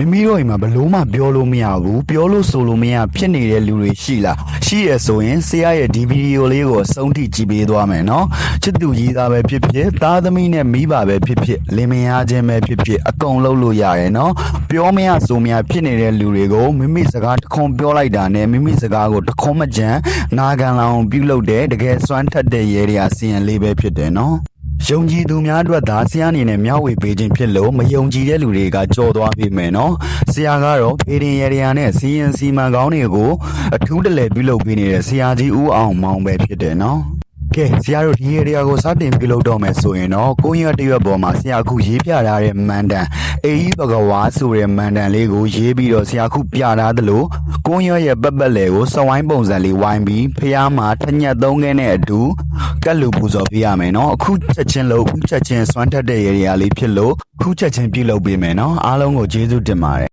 မိမိတို့အိမ်မှာဘလို့မှပြောလို့မရဘူးပြောလို့ဆိုလို့မရဖြစ်နေတဲ့လူတွေရှိလားရှိရဆိုရင်ဆရာရဲ့ဒီဗီဒီယိုလေးကိုအဆုံးထိကြည့်ပေးသွားမယ်နော်ချစ်သူကြီးသားပဲဖြစ်ဖြစ်သားသမီးနဲ့မိဘပဲဖြစ်ဖြစ်လင်မယားချင်းပဲဖြစ်ဖြစ်အကုန်လုပ်လို့ရတယ်နော်ပြောမရဆိုမရဖြစ်နေတဲ့လူတွေကိုမိမိစကားတခွန်းပြောလိုက်တာနဲ့မိမိစကားကိုတခွန်းမကြမ်းနာခံလောင်ပြုလုပ်တဲ့တကယ်စွမ်းထက်တဲ့ရဲတွေကစီရင်လေးပဲဖြစ်တယ်နော်ယုံကြည်သူများအတွက်သာဆရာအနေနဲ့မျှဝေပေးခြင်းဖြစ်လို့မယုံကြည်တဲ့လူတွေကကြော်သွားပြီမယ်နော်ဆရာကတော့ဖေးရင်ရရနဲ့စီရင်စီမံကောင်းတွေကိုအထူးတလဲပြုလုပ်ပေးနေတဲ့ဆရာကြီးဦးအောင်မောင်ပဲဖြစ်တယ်နော်ကဲဆရာတို့ဒီရေရာကိုစတင်ပြုလုပ်တော့မယ်ဆိုရင်တော့ကိုရွက်တရွက်ပေါ်မှာဆရာခုရေးပြထားတဲ့မန်တန်အေးဘဂဝါဆိုတဲ့မန်တန်လေးကိုရေးပြီးတော့ဆရာခုပြထားသလိုကိုရွက်ရဲ့ပတ်ပတ်လေကိုစဝိုင်းပုံစံလေးဝိုင်းပြီးဖျားမှာထညက်သုံးခဲနဲ့အတူကတ်လူပူဇော်ပေးရမယ်နော်အခုချက်ချင်းလို့အခုချက်ချင်းစွမ်းထက်တဲ့ရေရာလေးဖြစ်လို့ခုချက်ချင်းပြုလုပ်ပေးမယ်နော်အားလုံးကိုကျေးဇူးတင်ပါတယ်